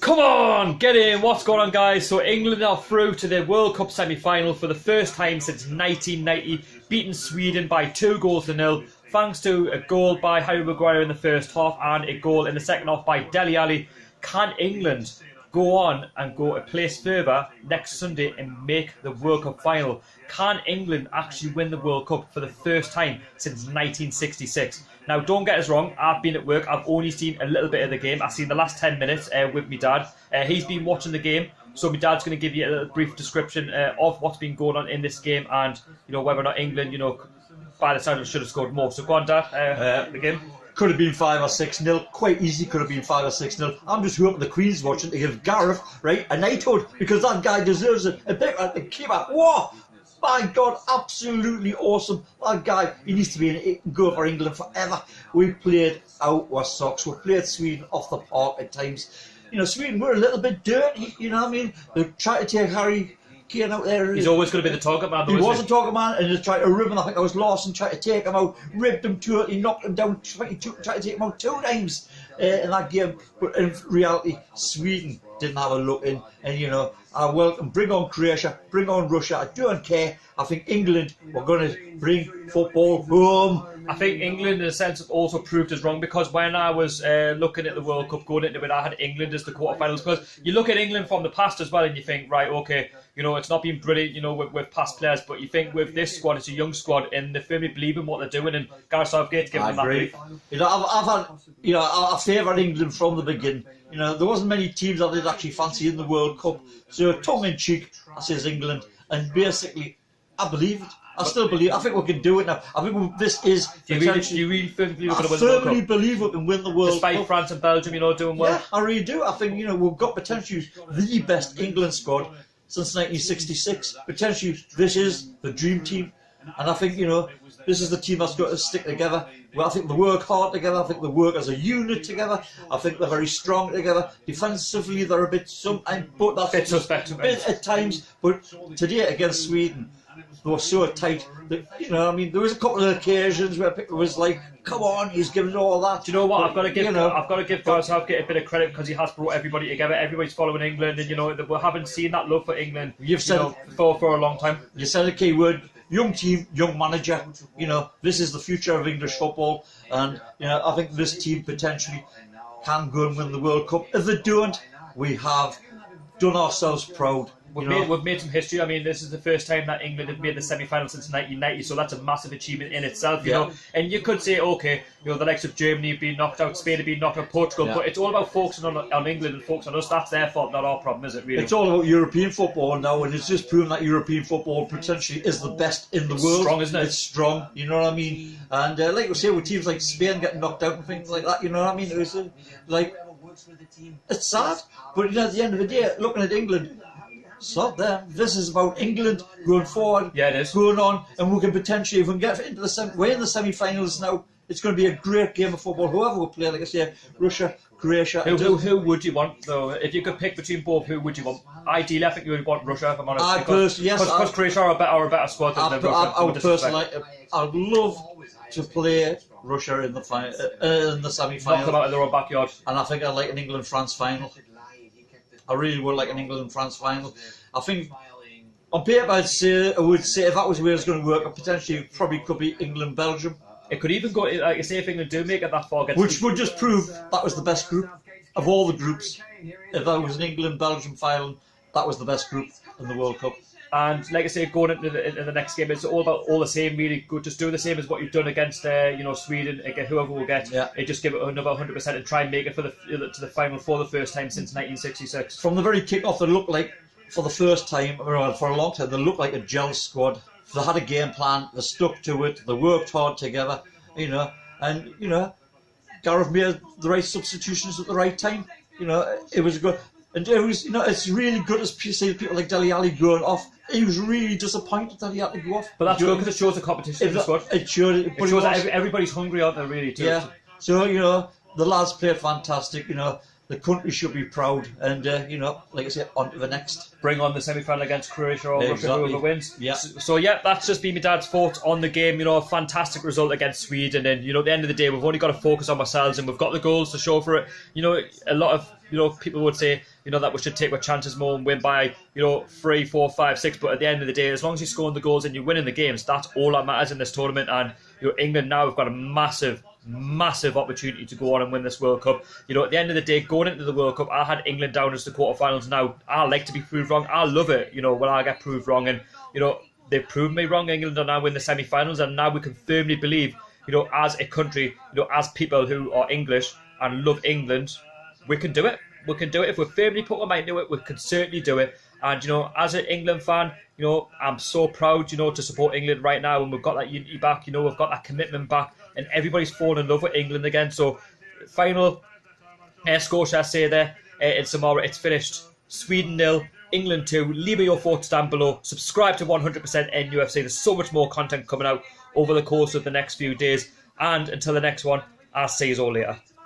Come on, get in. What's going on, guys? So England are through to the World Cup semi-final for the first time since 1990, beating Sweden by 2-0, thanks to a goal by Harry Maguire in the first half and a goal in the second half by Dele Alli. Can England go on and go a place further next Sunday and make the World Cup final? Can England actually win the World Cup for the first time since 1966? Now, don't get us wrong, I've been at work, I've only seen a little bit of the game. I've seen the last 10 minutes with my dad. He's been watching the game, so my dad's going to give you a little brief description of what's been going on in this game and, whether or not England, by the sound of it, should have scored more. So go on, Dad, the game. Could have been 5 or 6-0, quite easy. Could have been 5 or 6-0. I'm just hoping the Queen's watching to give Gareth a knighthood, because that guy deserves it. A bit like the keeper. Whoa! My God, absolutely awesome. That guy, he needs to be in it and go for England forever. We played out our socks. We played Sweden off the park at times. Sweden were a little bit dirty. You know what I mean? They tried to take Harry Kane out there. He's always going to be the target man, though, he was a target man, and they tried to rib him. I think I was Lawson, tried to take him out, ribbed him to it, he knocked him down, tried to take him out 2 times in that game. But in reality, Sweden didn't have a look in, and I welcome, bring on Croatia, bring on Russia, I don't care. I think England were going to bring football home. I think England, in a sense, also proved us wrong, because when I was looking at the World Cup going into it, I had England as the quarterfinals. Because you look at England from the past as well, and you think, right, okay, it's not been brilliant, with past players, but you think with this squad, it's a young squad, and they firmly believe in what they're doing, and Gareth Southgate's given them that belief. I favoured England from the beginning. There wasn't many teams I did actually fancy in the World Cup, so tongue in cheek, I says England, and basically, I believe it. I still believe. I think we can do it now. I think this is. Do you really firmly believe we can win the World Cup? I firmly believe we can win the World Cup. Despite France and Belgium, doing well. Yeah, I really do. I think we've got potentially the best England squad since 1966. Potentially, this is the dream team, and I think this is the team that's got to stick together. Well, I think they work hard together. I think they work as a unit together. I think they're very strong together. Defensively, they're a bit sometimes, but that's a bit suspect at times. But today against Sweden, they were so tight that, there was a couple of occasions where people was like, come on, he's giving all that. Do you know what? I've got to give Gareth Southgate a bit of credit, because he has brought everybody together. Everybody's following England, and we haven't seen that love for England for a long time. You said a key word. Young team, young manager. This is the future of English football, and I think this team potentially can go and win the World Cup. If they don't, we have done ourselves proud. We've made some history. I mean, this is the first time that England have made the semi-final since 1990, so that's a massive achievement in itself, you know. And you could say, okay, the likes of Germany have been knocked out, Spain have been knocked out, Portugal, but it's all about focusing on England and focusing on us. That's their fault, not our problem, is it, really? It's all about European football now, and it's just proven that European football potentially is the best in the world. It's strong, isn't it? It's strong, you know what I mean? And like we say, with teams like Spain getting knocked out and things like that, you know what I mean? It was it's sad, but at the end of the day, looking at England, stop there. This is about England going forward. Yeah, it is. Going on, and we can potentially, if we can get into we're in the semi-finals now. It's going to be a great game of football. Whoever will play, like I say, Russia, Croatia. Who would you want, though? If you could pick between both, who would you want? Ideally, I think you would want Russia, if I'm honest. Because Croatia are a better squad than Russia. I would personally, I'd love to play Russia in the semi-final. Knock them out of their own backyard. And I think I'd like an England-France final. I really would like an England-France final. I think on paper I would say if that was the way it's going to work, it potentially probably could be England-Belgium. It could even go, like I say, if England do make it that far. Which would just prove that was the best group of all the groups. If that was an England-Belgium final, that was the best group in the World Cup. And like I say, going into the next game, it's all about all the same, really. Good, just do the same as what you've done against, Sweden, again, whoever will get. Yeah. Just give it another 100% and try and make it to the final for the first time since 1966. From the very kick-off, they looked like, for the first time, or for a long time, they looked like a gel squad. They had a game plan, they stuck to it, they worked hard together, and Gareth made the right substitutions at the right time. It was good. And it was, it's really good to see people like Dele Alli going off. He was really disappointed that he had to go off. But that's good, because it shows the competition in the squad. It shows that everybody's hungry out there, really, too. Yeah. So, the lads played fantastic, The country should be proud, and like I say, on to the next. Bring on the semi-final against Croatia or Russia, whoever wins. Yeah. So that's just been my dad's thoughts on the game. A fantastic result against Sweden, and at the end of the day, we've only got to focus on ourselves, and we've got the goals to show for it. A lot of people would say, that we should take our chances more and win by, 3, 4, 5, 6. But at the end of the day, as long as you're scoring the goals and you're winning the games, that's all that matters in this tournament. And England now have got a massive opportunity to go on and win this World Cup. At the end of the day, going into the World Cup, I had England down as the quarterfinals. Now I like to be proved wrong. I love it, when I get proved wrong, and they've proved me wrong. England are now in the semi-finals, and now we can firmly believe, as a country, as people who are English and love England, we can do it. We can do it. If we're firmly put our mind to it, we can certainly do it. And, as an England fan, I'm so proud, to support England right now. And we've got that unity back, we've got that commitment back. And everybody's fallen in love with England again. So, final score, shall I say there, in Samara, it's finished. Sweden 0, England 2. Leave me your thoughts down below. Subscribe to 100% NUFC. There's so much more content coming out over the course of the next few days. And until the next one, I'll see you all later.